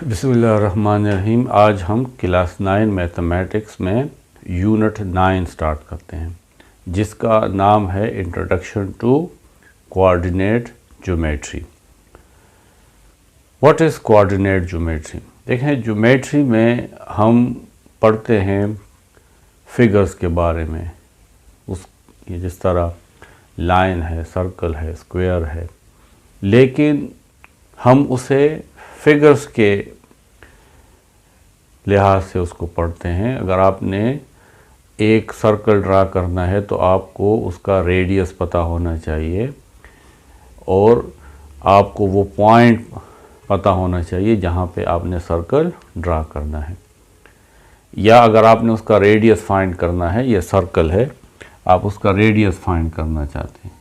बिस्मिल्लाहिर्रहमानिर्रहीम। आज हम क्लास 9 मैथमेटिक्स में यूनिट 9 स्टार्ट करते हैं, जिसका नाम है introduction to coordinate geometry. What is coordinate geometry? देखें, ज्योमेट्री में हम पढ़ते हैं फिगर्स के बारे में, ये जिस तरह लाइन है, सर्कल है, स्क्वायर है, लेकिन हम उसे फिगर्स के लिहाज से उसको पढ़ते हैं। अगर आपने एक सर्कल ड्रा करना है तो आपको उसका रेडियस पता होना चाहिए और आपको वो पॉइंट पता होना चाहिए जहाँ पे आपने सर्कल ड्रा करना है। या अगर आपने उसका रेडियस फाइंड करना है, ये सर्कल है, आप उसका रेडियस फाइंड करना चाहते हैं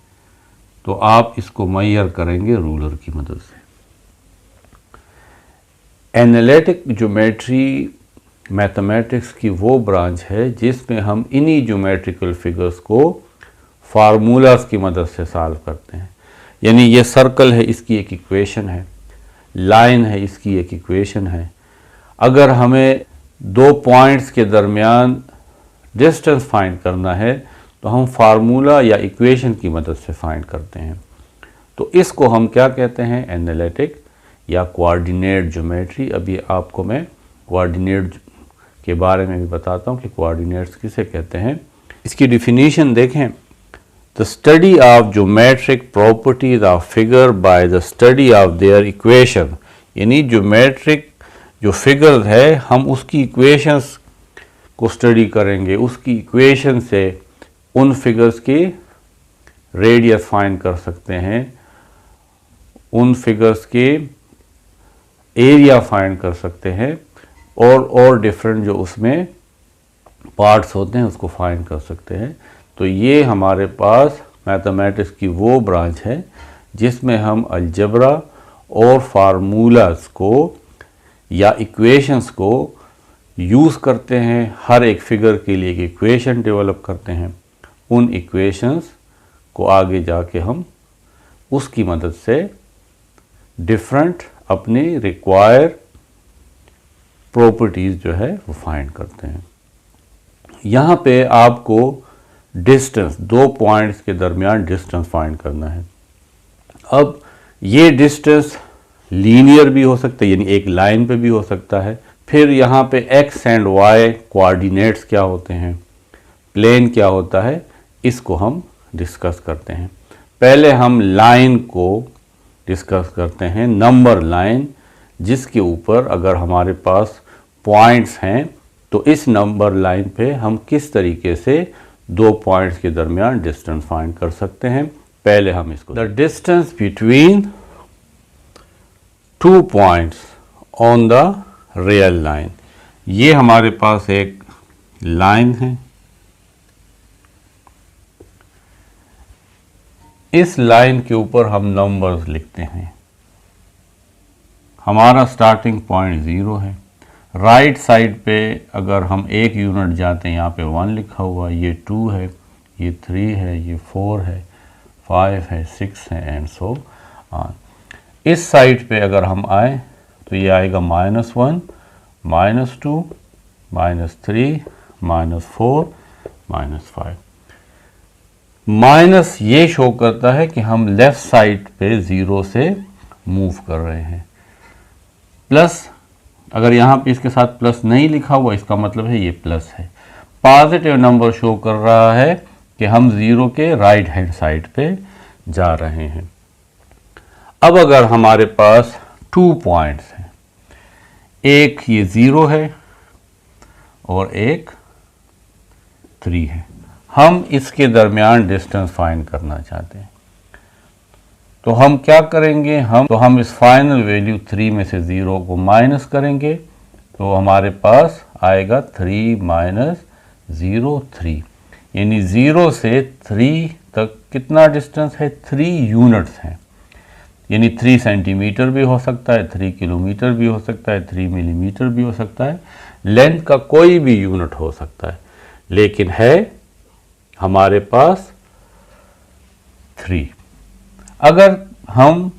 तो आप इसको मेजर करेंगे रूलर की मदद से। एनालिटिक ज्योमेट्री मैथमेटिक्स की वो ब्रांच है जिसमें हम इन्हीं ज्योमेट्रिकल फिगर्स को फार्मूलाज की मदद से सॉल्व करते हैं। यानी ये सर्कल है, इसकी एक इक्वेशन है, लाइन है, इसकी एक इक्वेशन है। अगर हमें दो पॉइंट्स के दरमियान डिस्टेंस फाइंड करना है तो हम फार्मूला या इक्वेशन की मदद से फाइंड करते हैं। तो इसको हम क्या कहते हैं? एनालिटिक या कोऑर्डिनेट ज्योमेट्री। अभी आपको मैं कोऑर्डिनेट के बारे में भी बताता हूँ कि कोऑर्डिनेट्स किसे कहते हैं। इसकी डिफिनीशन देखें, the study of geometric properties of figure by the study of their equation. यानी ज्योमेट्रिक जो फिगर है, हम उसकी इक्वेशंस को स्टडी करेंगे, उसकी इक्वेशन से उन फिगर्स की रेडियस फाइंड कर सकते हैं, उन फिगर्स की एरिया फाइंड कर सकते हैं और डिफरेंट जो उसमें पार्ट्स होते हैं उसको फाइंड कर सकते हैं। तो ये हमारे पास मैथमेटिक्स की वो ब्रांच है जिसमें हम अलजेब्रा और फार्मूलाज को या इक्वेशंस को यूज़ करते हैं। हर एक फिगर के लिए एक इक्वेशन डेवलप करते हैं, उन इक्वेशंस को आगे जाके हम उसकी मदद से डिफरेंट अपनी रिक्वायर प्रॉपर्टीज़ जो है वो फाइंड करते हैं। यहाँ पे आपको डिस्टेंस, दो पॉइंट्स के दरमियान डिस्टेंस फाइंड करना है। अब ये डिस्टेंस लीनियर भी हो सकता है, यानी एक लाइन पे भी हो सकता है। फिर यहाँ पे एक्स एंड वाई कोऑर्डिनेट्स क्या होते हैं, प्लेन क्या होता है, इसको हम डिस्कस करते हैं। पहले हम लाइन को डिस्कस करते हैं, नंबर लाइन, जिसके ऊपर अगर हमारे पास पॉइंट्स हैं तो इस नंबर लाइन पे हम किस तरीके से दो पॉइंट्स के दरमियान डिस्टेंस फाइंड कर सकते हैं। पहले हम इसको, the distance between two points on the real line. ये हमारे पास एक लाइन है, इस लाइन के ऊपर हम नंबर्स लिखते हैं। हमारा स्टार्टिंग पॉइंट 0 है। राइट साइड पे अगर हम एक यूनिट जाते हैं, यहाँ पे 1 लिखा हुआ, ये 2 है, ये 3 है, ये 4 है, 5 है, 6 है एंड सो ऑन। इस साइड पे अगर हम आए तो ये आएगा -1, -2, -3, -4, -5। माइनस ये शो करता है कि हम लेफ्ट साइड पे 0 से मूव कर रहे हैं। प्लस अगर यहाँ पे इसके साथ प्लस नहीं लिखा हुआ, इसका मतलब है ये प्लस है। पॉजिटिव नंबर शो कर रहा है कि हम 0 के राइट हैंड साइड पे जा रहे हैं। अब अगर हमारे पास 2 पॉइंट्स हैं, एक ये 0 है और एक 3 है, हम इसके दरमियान डिस्टेंस फाइंड करना चाहते हैं तो हम क्या करेंगे? हम इस फाइनल वैल्यू 3 में से 0 को माइनस करेंगे तो हमारे पास आएगा 3 - 0, 3। यानी 0 से 3 तक कितना डिस्टेंस है? 3 यूनिट्स हैं। यानी 3 सेंटीमीटर भी हो सकता है, 3 किलोमीटर भी हो सकता है, 3 मिलीमीटर भी हो सकता है। लेंथ का कोई भी यूनिट हो सकता है, लेकिन है हमारे पास 3। अगर हम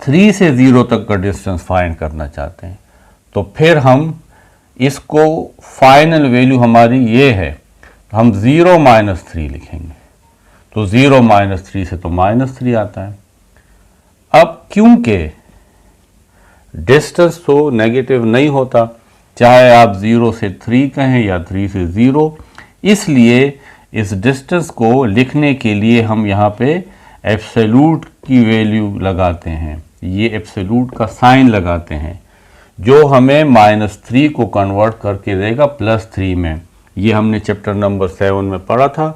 3 से 0 तक का डिस्टेंस फाइंड करना चाहते हैं, तो फिर हम इसको फाइनल वैल्यू हमारी ये है, तो हम 0 - 3 लिखेंगे। तो 0 - 3 से तो -3 आता है। अब क्योंकि डिस्टेंस तो नेगेटिव नहीं होता, चाहे आप 0 से 3 कहें या 3 से 0, इसलिए इस डिस्टेंस को लिखने के लिए हम यहाँ पे एब्सोल्यूट की वैल्यू लगाते हैं, ये एब्सोल्यूट का साइन लगाते हैं, जो हमें -3 को कन्वर्ट करके देगा +3 में। ये हमने चैप्टर नंबर 7 में पढ़ा था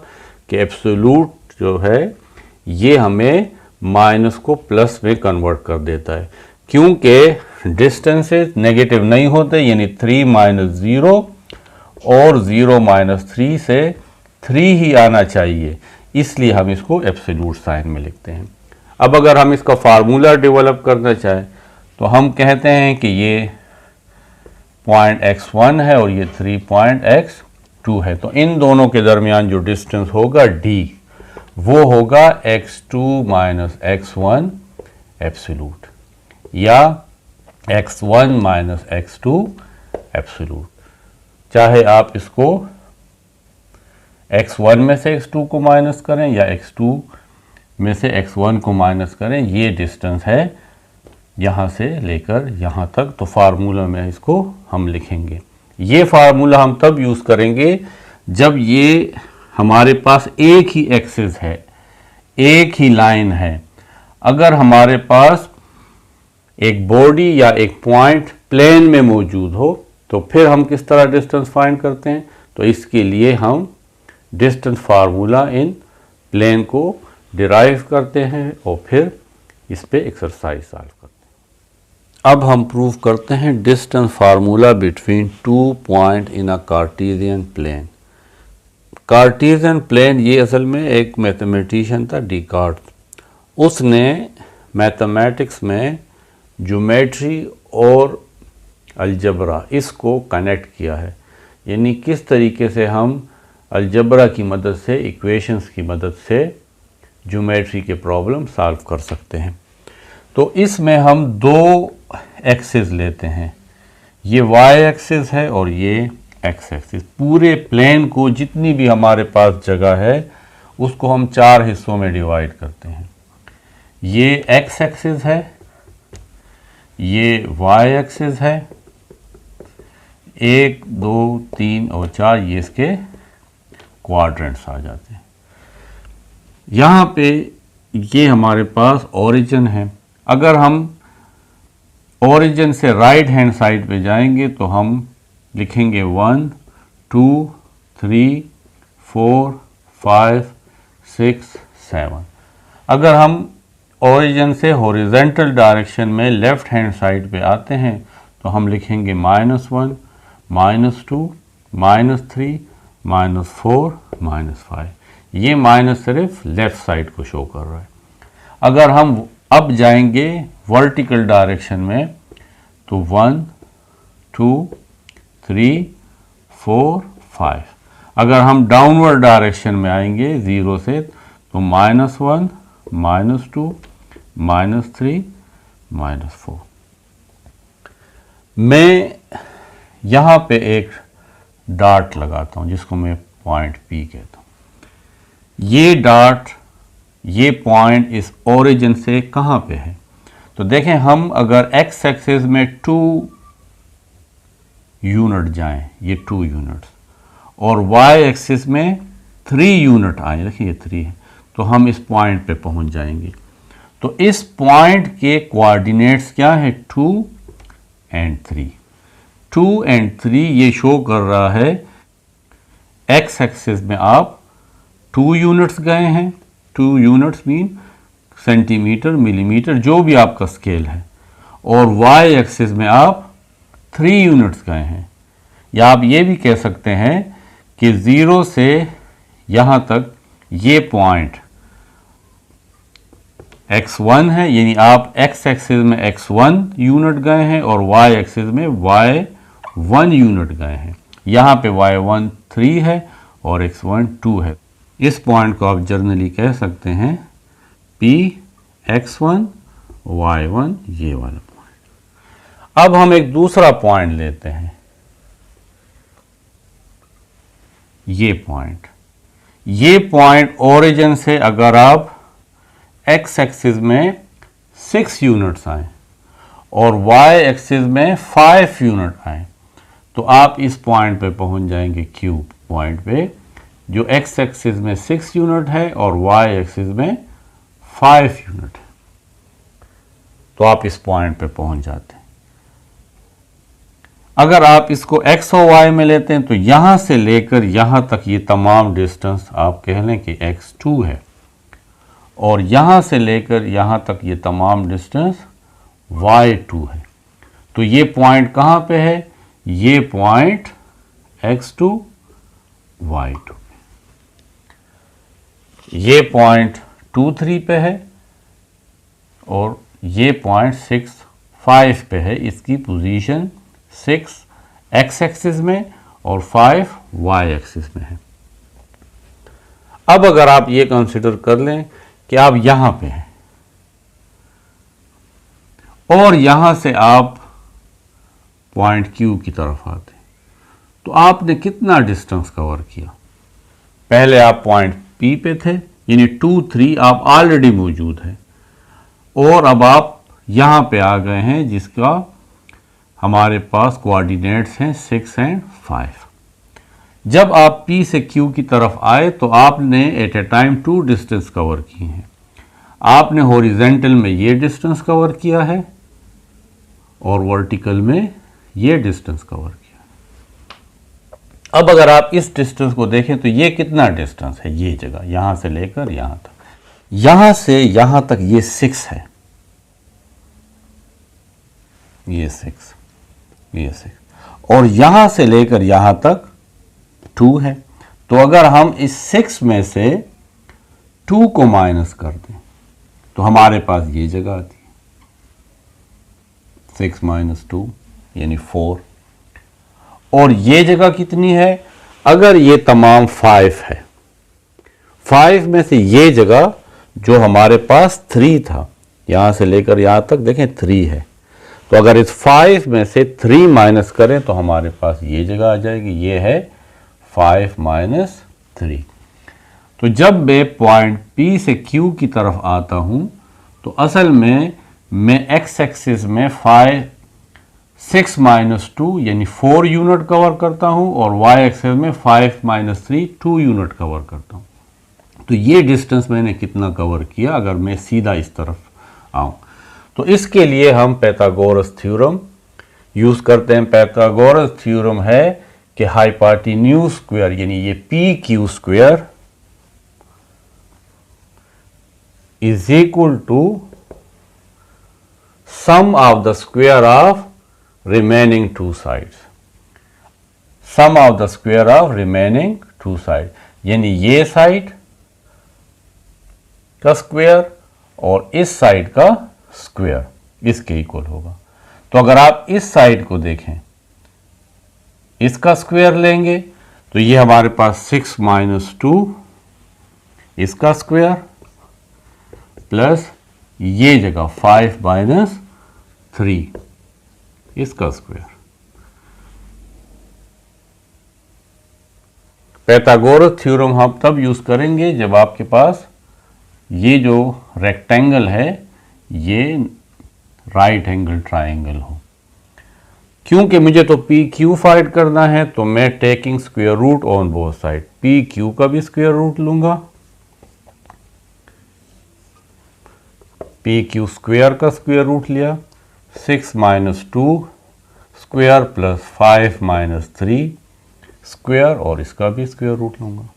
कि एब्सोल्यूट जो है ये हमें माइनस को प्लस में कन्वर्ट कर देता है, क्योंकि डिस्टेंसेस नेगेटिव नहीं होते, यानी 3 - 0 और 0 - 3 से 3 ही आना चाहिए, इसलिए हम इसको एब्सोल्यूट साइन में लिखते हैं। अब अगर हम इसका फार्मूला डेवलप करना चाहें तो हम कहते हैं कि ये पॉइंट x1 है और ये 3 पॉइंट x2 है, तो इन दोनों के दरमियान जो डिस्टेंस होगा d, वो होगा x2 - x1 एब्सोल्यूट या x1 - x2 एब्सोल्यूट। चाहे आप इसको x1 में से x2 को माइनस करें या x2 में से x1 को माइनस करें, ये डिस्टेंस है यहाँ से लेकर यहाँ तक। तो फार्मूला में इसको हम लिखेंगे। ये फार्मूला हम तब यूज़ करेंगे जब ये हमारे पास एक ही एक्सिस है, एक ही लाइन है। अगर हमारे पास एक बॉडी या एक पॉइंट प्लेन में मौजूद हो तो फिर हम किस तरह डिस्टेंस फाइंड करते हैं, तो इसके लिए हम डिस्टेंस फार्मूला इन प्लेन को डिराइव करते हैं और फिर इस पे एक्सरसाइज सॉल्व करते हैं। अब हम प्रूव करते हैं distance formula between 2 point in a cartesian plane. Cartesian plane ये असल में एक मैथमेटिशियन था, डिकार्ट। उसने मैथमेटिक्स में ज्योमेट्री और अलजबरा इसको कनेक्ट किया है, यानी किस तरीके से हम अलजबरा की मदद से, इक्वेशंस की मदद से ज्योमेट्री के प्रॉब्लम सॉल्व कर सकते हैं। तो इसमें हम 2 एक्सिस लेते हैं, ये y एक्सिस है और ये x एक्सिस। पूरे प्लेन को जितनी भी हमारे पास जगह है उसको हम 4 हिस्सों में डिवाइड करते हैं। ये x एक्सिस है, ये y एक्सिस है, 1 2 3 और 4 ये इसके क्वाड्रेंट्स आ जाते हैं। यहाँ पे ये हमारे पास ओरिजिन है। अगर हम ओरिजिन से राइट हैंड साइड पे जाएंगे तो हम लिखेंगे 1 2 3 4 5 6 7। अगर हम ओरिजिन से हॉरिजॉन्टल डायरेक्शन में लेफ्ट हैंड साइड पे आते हैं तो हम लिखेंगे -1 -2 -3 -4 -5। ये माइनस सिर्फ लेफ्ट साइड को शो कर रहा है। अगर हम अब जाएंगे वर्टिकल डायरेक्शन में तो 1 2 3 4 5। अगर हम डाउनवर्ड डायरेक्शन में आएंगे 0 से तो -1 -2 -3 -4। मैं यहाँ पे एक डार्ट लगाता हूँ जिसको मैं पॉइंट P कहता हूँ। ये डार्ट, ये पॉइंट इस ओरिजिन से कहाँ पे है, तो देखें हम अगर x एक्सिस में 2 यूनिट जाएं, ये 2 यूनिट्स, और y एक्सिस में 3 यूनिट आए, देखिए ये 3 है, तो हम इस पॉइंट पे पहुंच जाएंगे। तो इस पॉइंट के कोऑर्डिनेट्स क्या है, 2 और 3। 2 और 3 ये शो कर रहा है x एक्सिस में आप 2 यूनिट्स गए हैं, 2 यूनिट्स मीन सेंटीमीटर मिलीमीटर जो भी आपका स्केल है, और y एक्सिस में आप 3 यूनिट्स गए हैं। या आप ये भी कह सकते हैं कि 0 से यहाँ तक ये पॉइंट x1 है, यानी आप x एक्सिस में x1 यूनिट गए हैं और y एक्सिस में y1 यूनिट गए हैं। यहाँ पे y1 3 है और x1 2 है। इस पॉइंट को आप जनरली कह सकते हैं P x1 y1 ये वाला पॉइंट। अब हम एक दूसरा पॉइंट लेते हैं, ये पॉइंट ओरिजिन से अगर आप x एक्सिस में 6 यूनिट्स आए और y एक्सिस में 5 यूनिट आए तो आप इस पॉइंट पे पहुंच जाएंगे Q पॉइंट पे, जो x एक्सिस में 6 यूनिट है और y एक्सिस में 5 यूनिट है, तो आप इस पॉइंट पे पहुंच जाते हैं। अगर आप इसको x और y में लेते हैं तो यहां से लेकर यहां तक ये तमाम डिस्टेंस आप कह लें कि x2 है, और यहां से लेकर यहां तक ये तमाम डिस्टेंस y2 है। तो ये पॉइंट कहां पे है? ये पॉइंट x2 y2, ये पॉइंट 2 3 पे है और ये पॉइंट 6 5 पे है। इसकी पोजीशन 6 x एक्सिस में और 5 y एक्सिस में है। अब अगर आप ये कंसिडर कर लें कि आप यहां पे हैं और यहां से आप पॉइंट Q की तरफ आते हैं, तो आपने कितना डिस्टेंस कवर किया? पहले आप पॉइंट P पे थे, यानी 2 3 आप ऑलरेडी मौजूद हैं, और अब आप यहां पे आ गए हैं जिसका हमारे पास कोऑर्डिनेट्स हैं 6 और 5। जब आप P से Q की तरफ आए तो आपने at a time 2 distance cover किए हैं। आपने हॉरिजॉन्टल में ये डिस्टेंस कवर किया है और वर्टिकल में ये डिस्टेंस कवर किया। अब अगर आप इस डिस्टेंस को देखें तो ये कितना डिस्टेंस है? ये जगह यहां से लेकर यहां तक, यहां से यहां तक ये 6 है, ये 6, ये 6, और यहां से लेकर यहां तक 2 है। तो अगर हम इस 6 में से 2 को माइनस कर दें तो हमारे पास ये जगह आती है, 6 माइनस 2 यानी 4। और ये जगह कितनी है? अगर ये तमाम 5 है, 5 में से ये जगह जो हमारे पास 3 था, यहां से लेकर यहां तक देखें 3 है, तो अगर इस 5 में से 3 माइनस करें तो हमारे पास ये जगह आ जाएगी, ये है 5 माइनस 3। तो जब मैं पॉइंट P से Q की तरफ आता हूं तो असल में मैं x एक्सिस में 6 माइनस 2 यानी 4 यूनिट कवर करता हूं और y एक्सिस में 5 माइनस 3 2 यूनिट कवर करता हूं। तो ये डिस्टेंस मैंने कितना कवर किया अगर मैं सीधा इस तरफ आऊं? तो इसके लिए हम पाइथागोरस थ्योरम यूज करते हैं। पाइथागोरस थ्योरम है कि हाइपोटेन्यूज स्क्वायर यानी ये PQ square is equal to sum of the square of remaining 2 sides, sum of the square of remaining 2 side, यानी ये साइड का स्क्वायर और इस साइड का स्क्वायर इसके इक्वल होगा। तो अगर आप इस साइड को देखें, इसका स्क्वायर लेंगे तो ये हमारे पास 6 माइनस 2 इसका स्क्वायर प्लस ये जगह 5 माइनस 3 इसका स्क्वायर। पाइथागोरस थ्योरम हम तब यूज करेंगे जब आपके पास ये जो रेक्टेंगल है ये राइट एंगल ट्राइंगल हो। क्योंकि मुझे तो PQ फाइंड करना है तो मैं taking square root on both side, PQ का भी स्क्वायर रूट लूंगा, PQ स्क्वायर का स्क्वायर रूट लिया, 6 minus 2 square plus 5 minus 3 square और इसका भी स्क्वायर रूट लूंगा।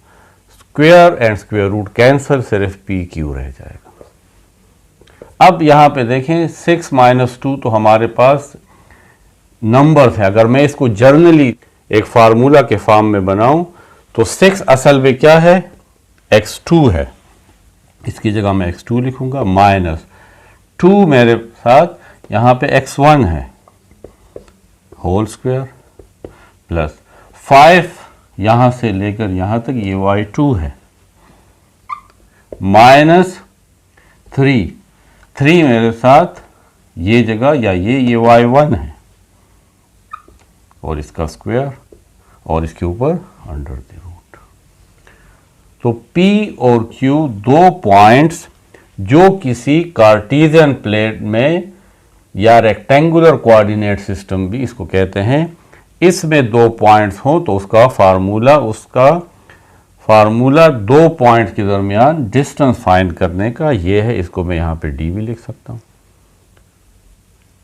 Square and square root cancel, सिर्फ PQ रह जाएगा। अब यहां पे देखें 6 माइनस 2 तो हमारे पास नंबर्स है। अगर मैं इसको जर्नली एक फार्मूला के फॉर्म में बनाऊं तो 6 असल में क्या है? x2 है, इसकी जगह मैं x2 लिखूंगा, माइनस 2 मेरे साथ यहां पे x1 है होल स्क्वायर प्लस 5 यहां से लेकर यहां तक ये y2 है माइनस 3 3 मेरे साथ ये जगह या ये y1 है और इसका स्क्वायर और इसके ऊपर अंडर द रूट। तो P और Q दो पॉइंट्स जो किसी कार्टेशियन प्लेन में या रेक्टेंगुलर कोऑर्डिनेट सिस्टम भी इसको कहते हैं, इसमें दो पॉइंट्स हो तो उसका फार्मूला दो पॉइंट के दरमियान डिस्टेंस फाइंड करने का ये है। इसको मैं यहाँ पे d भी लिख सकता हूँ,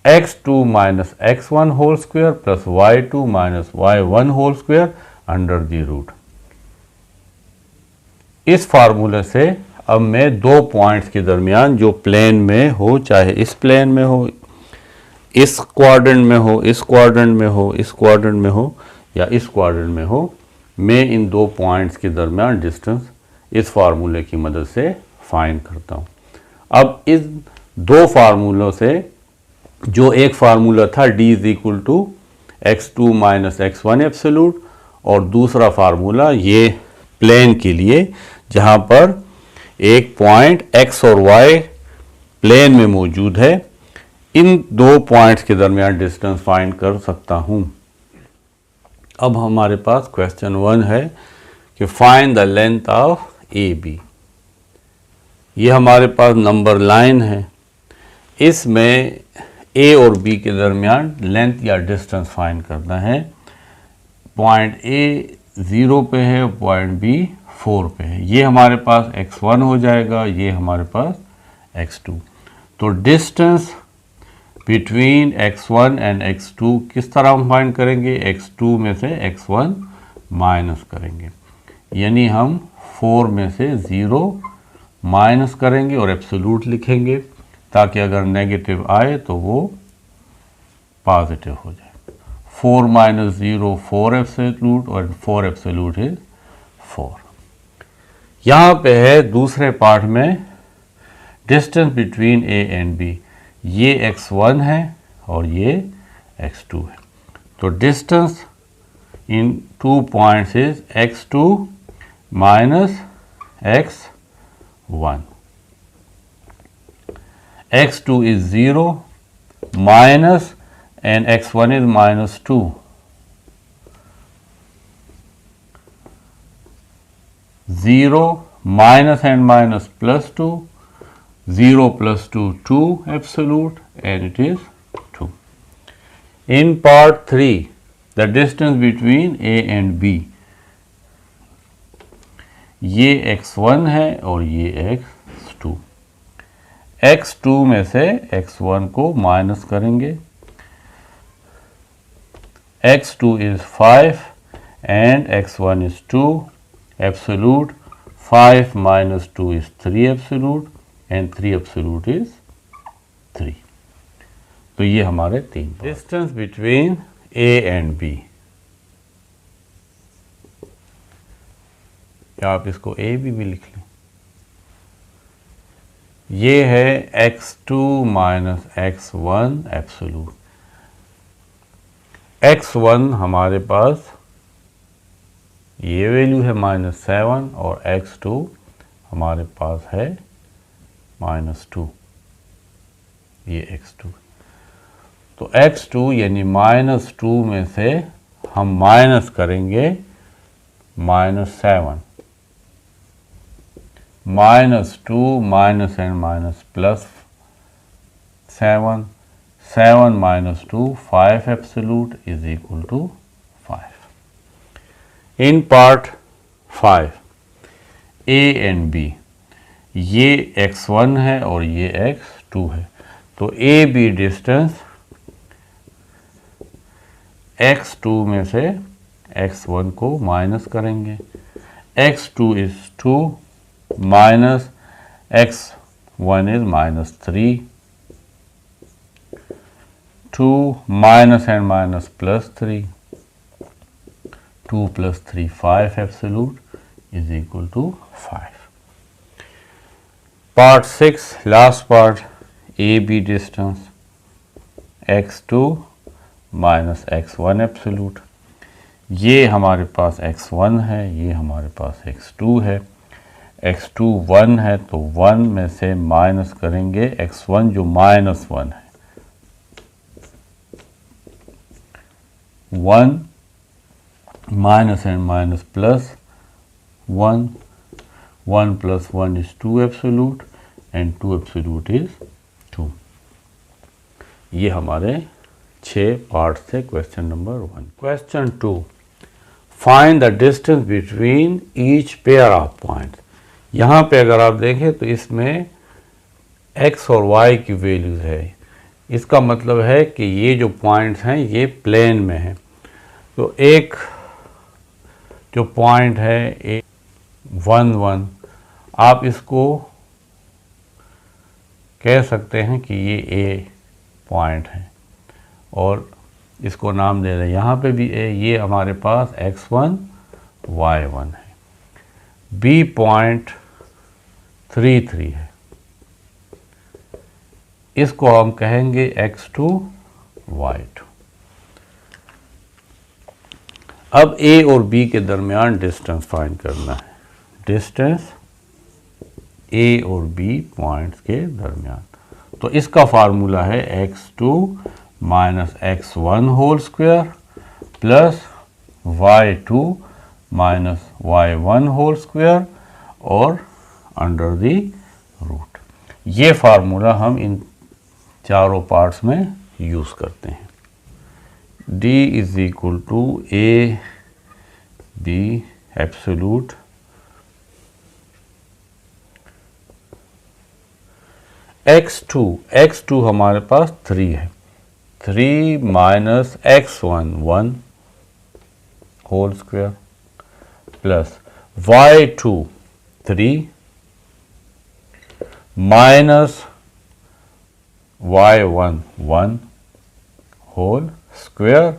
x2 minus x1 whole square plus y2 minus y1 whole square under the root. इस फार्मूले से अब मैं दो पॉइंट्स के दरमियान जो प्लेन में हो, चाहे इस प्लेन में हो, इस क्वाड्रेंट में हो, इस क्वाड्रेंट में हो, इस क्वाड्रेंट में हो या इस क्वाड्रेंट में हो, मैं इन दो पॉइंट्स के दरमियान डिस्टेंस इस फार्मूले की मदद से फाइंड करता हूँ। अब इस दो फार्मूलों से जो एक फार्मूला था d is equal to x2 minus x1 absolute, और दूसरा फार्मूला ये प्लेन के लिए जहाँ पर एक पॉइंट x और y प्लेन में मौजूद है, इन दो पॉइंट्स के दरमियान डिस्टेंस फाइंड कर सकता हूँ। अब हमारे पास क्वेश्चन 1 है कि find the length of AB। ये हमारे पास नंबर लाइन है, इसमें A और B के दरमियान लेंथ या डिस्टेंस फाइंड करना है। पॉइंट A 0 पे है, पॉइंट B 4 पे है। ये हमारे पास x1 हो जाएगा, ये हमारे पास x2। तो distance between x1 and x2 किस तरह हम फाइंड करेंगे, x2 में से x1 माइनस करेंगे, यानी हम 4 में से 0 माइनस करेंगे और एब्सोल्यूट लिखेंगे ताकि अगर नेगेटिव आए तो वो पॉजिटिव हो जाए। 4 माइनस 0 4 एब्सोल्यूट और 4 एब्सोल्यूट इज 4। यहाँ पे है दूसरे पार्ट में distance between A and B, ये x1 है और ये x2 है। तो distance in two points is x2 minus x1। x2 is 0 minus and x1 is minus 2. 0 minus and minus plus 2, 0 plus 2, 2 absolute, and it is 2. In part 3, the distance between A and B, ये x1 है और ये x2। x2 में से x1 को minus करेंगे, x2 is 5 and x1 is 2 absolute, 5 minus 2 is 3 absolute and 3 absolute is 3। तो ये हमारे तीन distance between A and B। या आप इसको A भी लिख लें। ये है x2 minus x1 absolute. x1 हमारे पास ये वैल्यू है -7 और x2 हमारे पास है -2, ये x2। तो x2 यानी -2 में से हम माइनस करेंगे -7, -2 minus and minus plus 7, 7 minus 2 5 absolute is equal to 5. In part 5 A and B, ये x1 है और ये x2 है। तो A B डिस्टेंस x2 में से x1 को माइनस करेंगे, x2 is 2 minus x1 is -3, 2 minus and minus plus 3, 2 plus 3 5 absolute is equal to 5. Part 6 last part, AB distance x2 minus x1 absolute। ये हमारे पास x1 है, ये हमारे पास x2 है। x2 1 है तो 1 में से माइनस करेंगे x1 जो -1 है, 1 minus and minus plus 1, 1 plus 1 is 2 absolute and 2 absolute is 2. ये हमारे 6 पार्ट थे question number 1. Question 2, find the distance between each pair of points. यहाँ पे अगर आप देखें तो इसमें x और y की वैल्यूज है. इसका मतलब है कि ये जो पॉइंट्स हैं ये प्लेन में हैं. तो एक जो पॉइंट है 1 1, आप इसको कह सकते हैं कि ये A पॉइंट है और इसको नाम दे रहे हैं. यहाँ पे भी A, ये हमारे पास x1 y1 है. B पॉइंट 3 3 है, इसको हम कहेंगे x2 y2. अब A और B के दरमियान डिस्टेंस फाइंड करना है. डिस्टेंस A और B पॉइंट्स के दरमियान. तो इसका फार्मूला है x2 minus x1 whole square plus y2 minus y1 whole square और अंडर द रूट. ये फार्मूला हम इन चारों पार्ट्स में यूज़ करते हैं. D is equal to A B absolute x2 हमारे पास 3 है. 3 minus x1 1 whole square plus y2 3 minus y1 1 whole square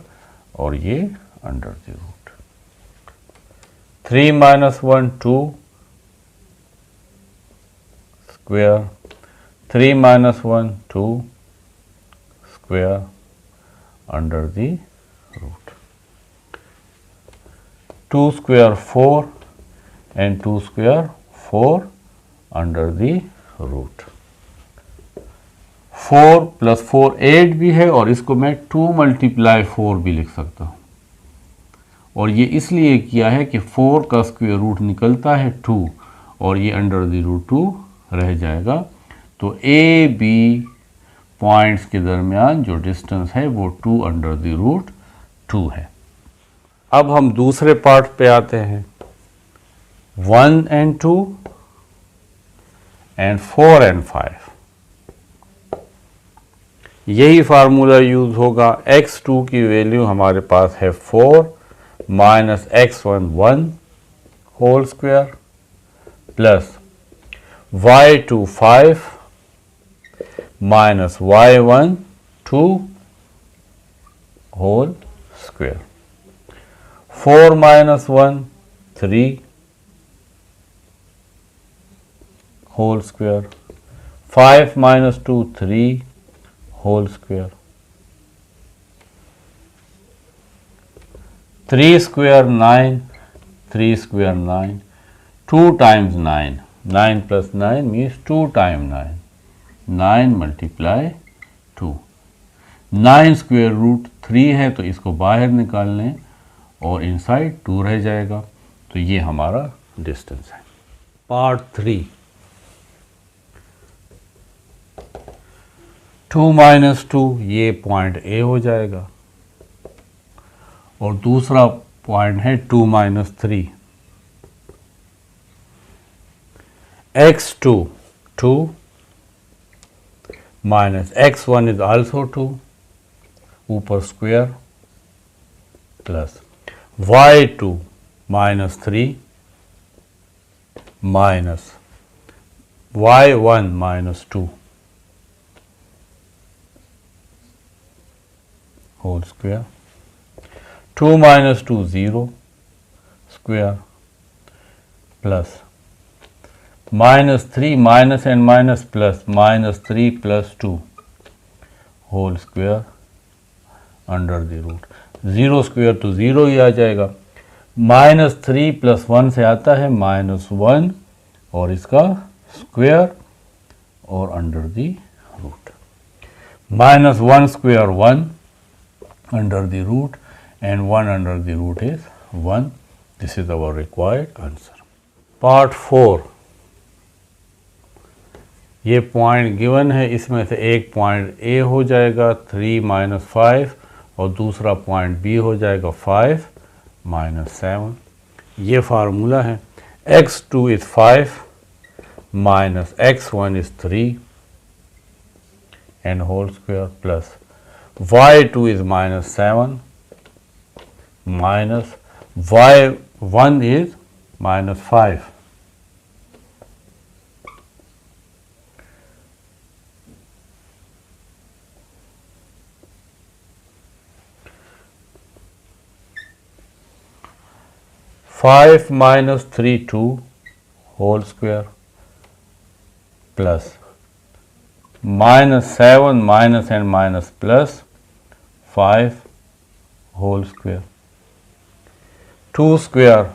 और ये under the root. 3 minus 1 2 square, 3 minus 1 2 square under the root. 2 square 4 and 2 square 4 under the root. 4 plus 4 8 भी है और इसको मैं 2 multiply 4 भी लिख सकता हूँ. और ये इसलिए किया है कि 4 का स्क्वायर रूट निकलता है 2 और ये अंडर द रूट 2 रह जाएगा. तो ए बी पॉइंट्स के दरमियान जो डिस्टेंस है वो 2 अंडर द रूट 2 है. अब हम दूसरे पार्ट पे आते हैं. 1 and 2 and 4 and 5. यही फार्मूला यूज होगा. x2 की वैल्यू हमारे पास है 4 minus x1 1 whole square plus y2 5 minus y1 2 whole square. 4 minus 1 3 whole square. 5 minus 2 3 whole square. 3 square 9, 3 square 9, 2 times 9, 9 plus 9 means 2 time 9, 9 multiply 2. 9 square root 3 है तो इसको बाहर निकाल लें और इनसाइड 2 रह जाएगा. तो ये हमारा डिस्टेंस है. पार्ट 3. 2 माइनस 2 ये पॉइंट A हो जाएगा और दूसरा पॉइंट है 2 minus 3. x2 2 minus x1 is also 2 ऊपर square plus y2 minus 3 minus y1 minus 2 whole square. 2 minus 2 0 square plus minus 3 minus and minus plus minus 3 plus 2 whole square under the root. 0 square तो 0 ही आ जाएगा. Minus 3 plus 1 से आता है -1 और इसका square और under the root. -1 square 1 under the root and 1 under the root is 1. This is our required answer. Part 4, ये point given है, इसमें से एक पॉइंट A हो जाएगा 3 - 5 और दूसरा पॉइंट B हो जाएगा 5 - 7। ये फार्मूला है। x2 is 5 minus x1 is 3 and whole square plus y2 is -7 minus y1 is -5. Five minus 3 2 whole square plus -7 minus and minus plus 5 whole square. 2 square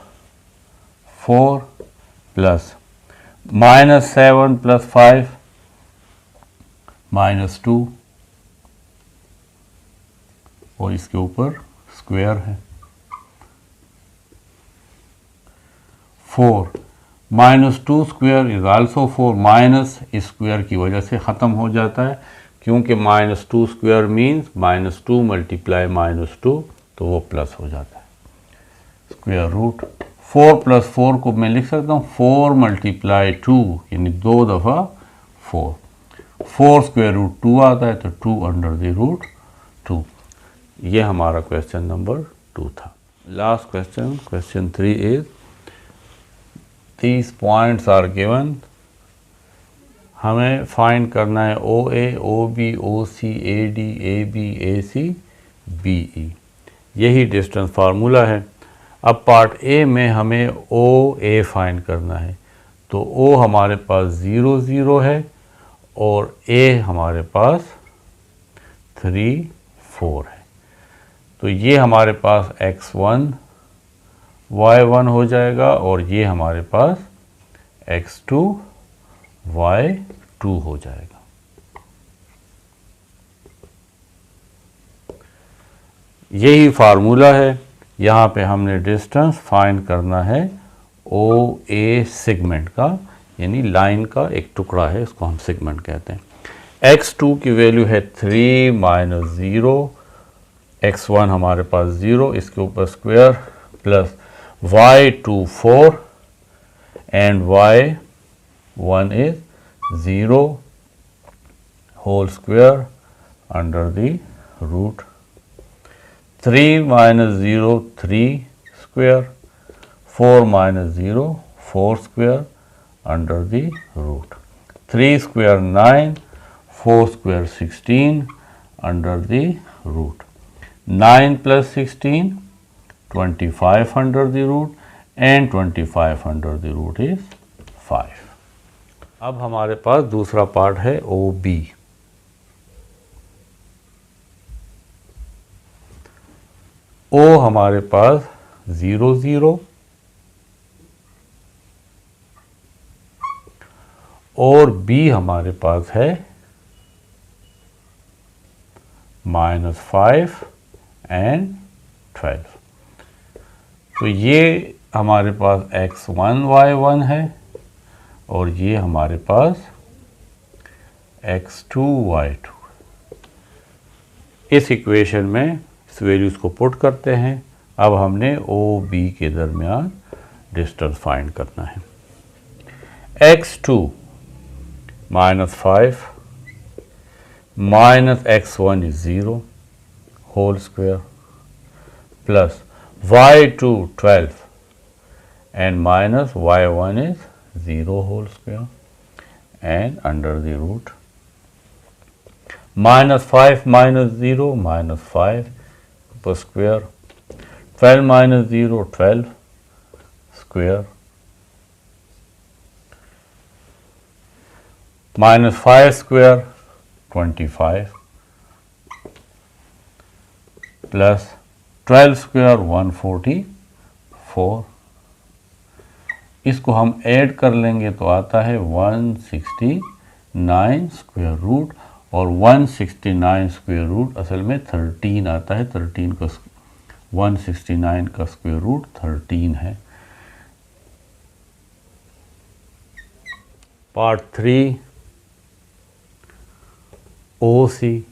4 plus -7 plus 5 -2 और इसके ऊपर square है। 4 -2 square is also 4 minus square की वजह से ख़त्म हो जाता है, क्योंकि -2 square मीन्स -2 मल्टीप्लाई -2, तो वो प्लस हो जाता है। स्क्वायर रूट 4 + 4 को मैं लिख सकता हूँ 4 × 2 यानी 2 दफ़ा 4। 4 square root 2 आता है, तो 2 under the root 2। ये हमारा क्वेश्चन नंबर 2 था। Last question, question 3 is these points are given, हमें फाइंड करना है OA, OB, OC, AD, AB, AC, BE। यही डिस्टेंस फार्मूला है। अब पार्ट A में हमें OA फाइंड करना है, तो O हमारे पास 0 0 है और A हमारे पास 3 4 है, तो ये हमारे पास x1 y1 हो जाएगा और ये हमारे पास x2 y2 हो जाएगा। यही फार्मूला है। यहाँ पे हमने डिस्टेंस फाइंड करना है OA सेगमेंट का, यानी लाइन का एक टुकड़ा है, इसको हम सेगमेंट कहते हैं। x2 की वैल्यू है 3 - 0, x1 हमारे पास 0, इसके ऊपर square plus y2 4 and y1 is 0 whole square under the root। 3 - 0 3 square, 4 - 0 4 square under the root। 3 square 9, 4 square 16 under the root। 9 + 16 25 under the root and 25 under the root is 5। अब हमारे पास दूसरा part है OB। O हमारे पास 0 0 और B हमारे पास है -5 and 12। तो ये हमारे पास x1 y1 है और ये हमारे पास x2 y2। इस इक्वेशन में इस वैल्यूज़ को पुट करते हैं। अब हमने OB के दरमियान डिस्टेंस फाइंड करना है। x2 -5 minus x1 is 0 whole square plus y2 12 and minus y1 is 0 whole square and under the root -5 minus 0 -5 per square, 12 minus 0 12 square -5 square 25 plus 12 square 144 इसको हम ऐड कर लेंगे तो आता है 169 स्क्वायर रूट, और 169 स्क्वायर रूट असल में 13 आता है। 13 का 169 का स्क्वायर रूट 13 है। Part 3 OC।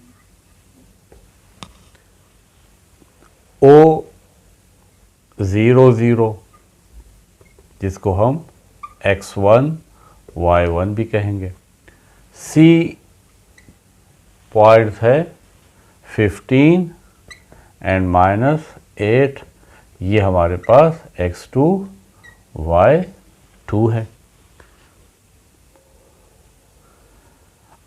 O00 जिसको हम x1 y1 भी कहेंगे। C पॉइंट है 15 एंड -8, ये हमारे पास x2 y2 है।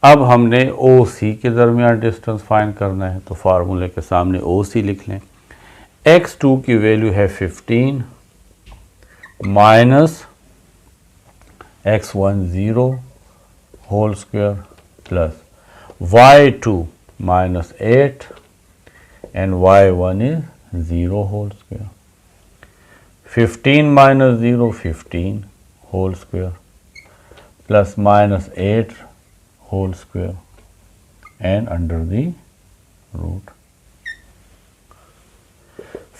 अब हमने OC के दरमियान डिस्टेंस फाइंड करना है, तो फार्मूले के सामने OC लिख लें। x2 की वैल्यू है 15 minus x10 whole square plus y2 minus 8 and y1 is 0 whole square. 15 minus 0 15 whole square plus minus 8 whole square and under the root.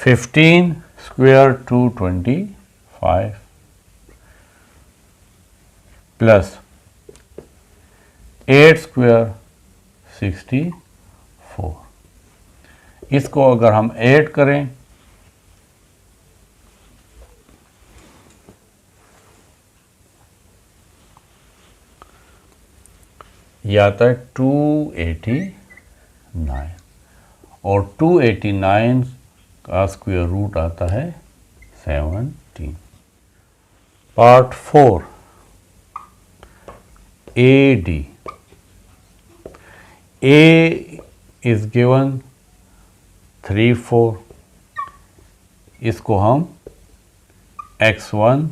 15 square 225 plus 8 square 64। इसको अगर हम ऐड करें यह आता है 289, और 289 का स्क्वायर रूट आता है 17। Part 4 AD। A is given 3 4, इसको हम x1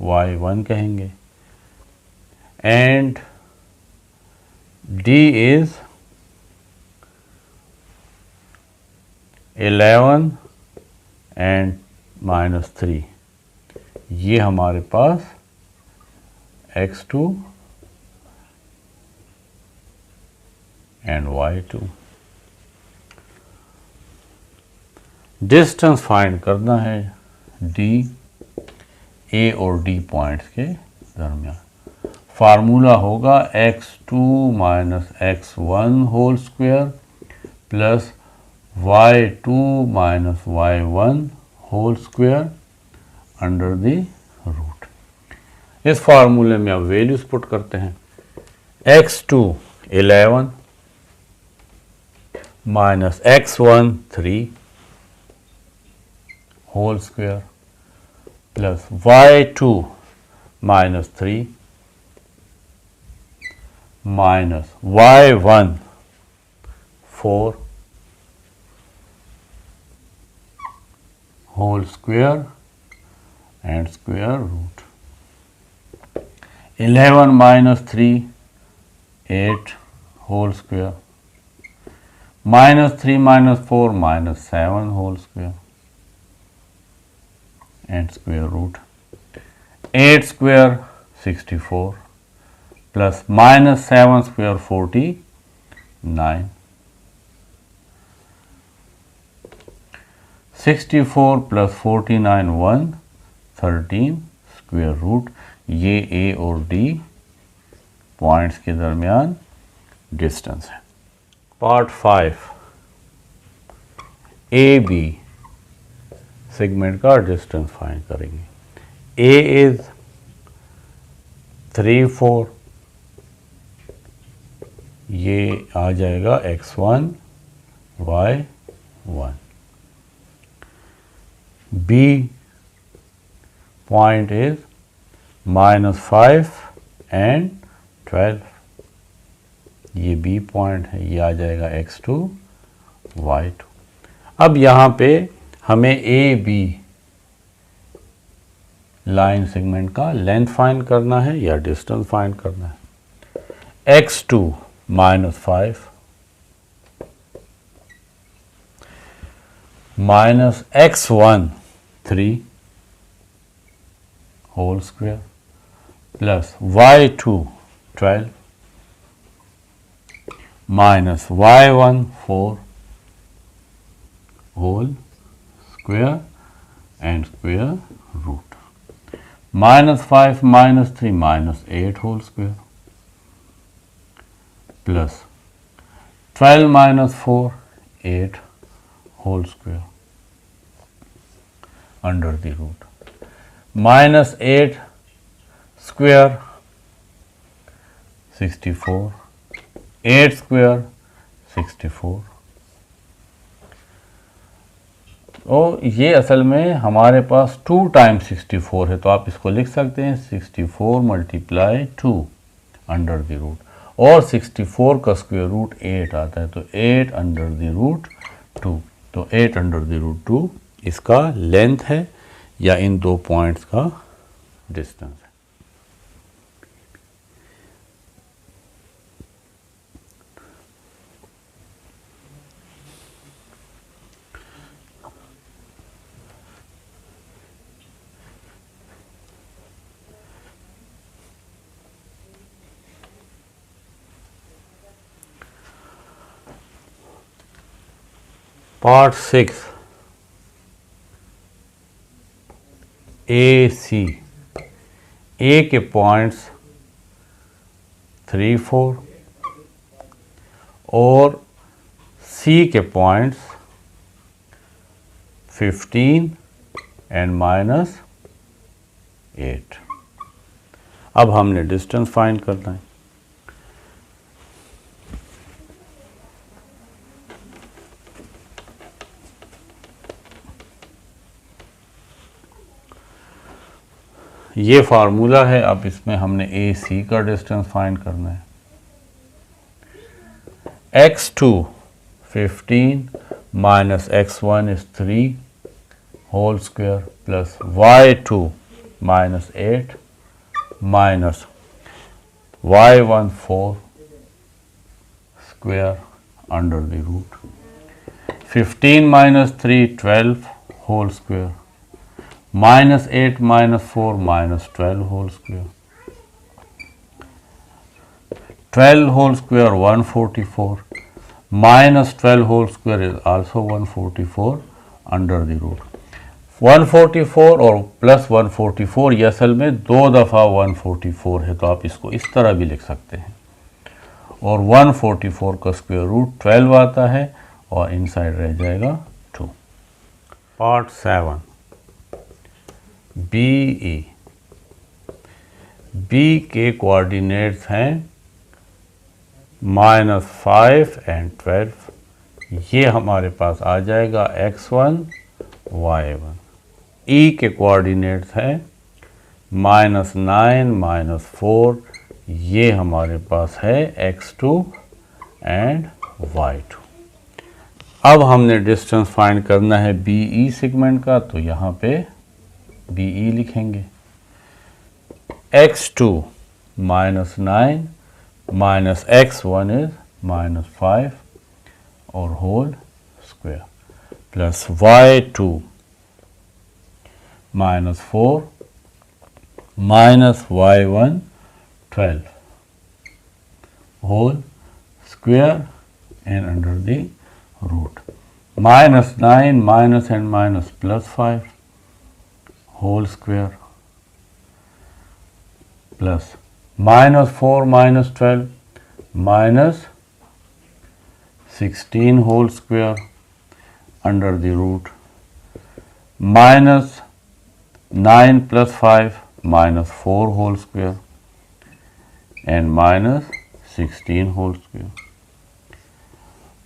y1 कहेंगे, एंड D is 11 एंड -3, ये हमारे पास x2 and y2। Distance find करना है D, A और D पॉइंट्स के दरमियान। फार्मूला होगा x2 minus x1 whole square plus y2 minus y1 whole square under the root. इस फार्मूले में अब वैल्यूज पुट करते हैं। x2 11 minus x1 3 whole square plus y2 minus 3 minus y1 4 whole square and square root. 11 minus 3 8 whole square, -3 minus 4 -7 whole square and square root. 8 square 64 plus -7 square 49, 64 plus 49 113 square root. ये A और D points के दरमियान distance है। Part 5 AB segment का distance find करेंगे। A is 3 4, ये आ जाएगा x1 y1। B point is -5 and 12, ये B पॉइंट है, ये आ जाएगा x2 y2। अब यहाँ पे हमें AB लाइन सेगमेंट का लेंथ फाइंड करना है या डिस्टेंस फाइंड करना है। x2 -5 minus x1 3 whole square plus y2 12 minus y1 4 whole square and square root -5 -3 -8 whole square plus 12 minus 4 8 whole square under the root minus 8 square 64 8 square 64। तो ये असल में हमारे पास 2 टाइम्स 64 है, तो आप इसको लिख सकते हैं 64 मल्टीप्लाई 2 अंडर द रूट और 64 का स्क्वायर रूट 8 आता है, तो 8 अंडर द रूट 2, तो 8 अंडर द रूट 2 इसका लेंथ है या इन दो पॉइंट्स का डिस्टेंस है। पार्ट 6 ए सी, ए के पॉइंट्स 3 4 और सी के पॉइंट्स 15 एंड -8। अब हमने डिस्टेंस फाइंड करना है। ये फार्मूला है, अब इसमें हमने ए सी का डिस्टेंस फाइंड करना है। x2 15 minus x1 is 3 whole square plus y2 minus 8 minus y1 4 square under the root 15 minus 3 12 whole square -8 -4 -12 whole square 12 whole square 144 -12 whole square is also 144 under the root 144 और plus 144 ये असल में 2 दफ़ा 144 है, तो आप इसको इस तरह भी लिख सकते हैं और 144 का स्क्वायर रूट 12 आता है और इनसाइड रह जाएगा 2। पार्ट 7 बी के कोऑर्डिनेट्स हैं -5 एंड 12, ये हमारे पास आ जाएगा x1 y1। ई के कोऑर्डिनेट्स हैं -9 -4, ये हमारे पास है x2 एंड y2। अब हमने डिस्टेंस फाइंड करना है बी ई सेगमेंट का, तो यहाँ पे बी ई लिखेंगे x2 -9 माइनस x1 इज -5 और whole square plus y2 -4 minus y1 12 whole square and under the root -9 minus and minus +5 whole square plus -4 minus 12 minus 16 whole square under the root -9 + 5 -4 whole square and -16 whole square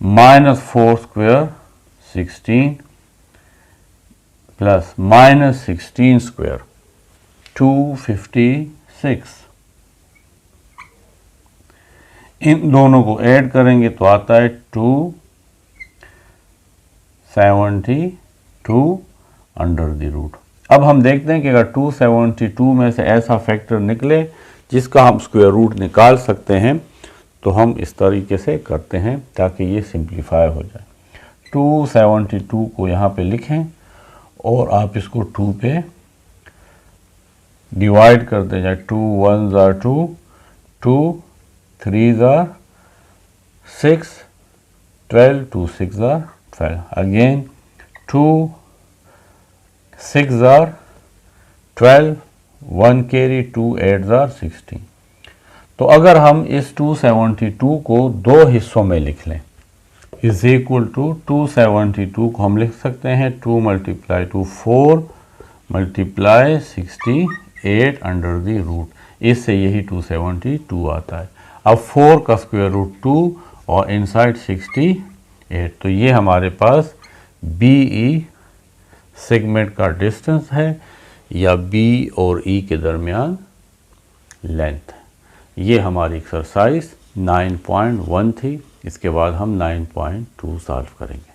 -4 square 16 plus -16 square 256। इन दोनों को add करेंगे तो आता है 272 under the root. अब हम देखते हैं कि अगर 272 में से ऐसा फैक्टर निकले जिसका हम स्क्वायर रूट निकाल सकते हैं, तो हम इस तरीके से करते हैं ताकि ये सिंप्लीफाई हो जाए। 272 को यहाँ पे लिखें और आप इसको 2 पे डिवाइड करते जाए, 2 1 ज़ार 2, 2 3 ज़ार 6, 12 2 6 ज़ार 12, अगेन 2 6 ज़ार 12, 1 कैरी 2 8 ज़ार 16। तो अगर हम इस 272 को दो हिस्सों में लिख लें, इज इक्वल टू 272 को हम लिख सकते हैं 2 multiply 2 4 multiply 68 under the root, इससे यही 272 आता है। अब 4 का स्क्वायर रूट 2 और इनसाइड 68, तो ये हमारे पास BE सेगमेंट का डिस्टेंस है या B और E के दरमियान लेंथ है। ये हमारी एक्सरसाइज 9.1 थी। इसके बाद हम 9.2 सॉल्व करेंगे।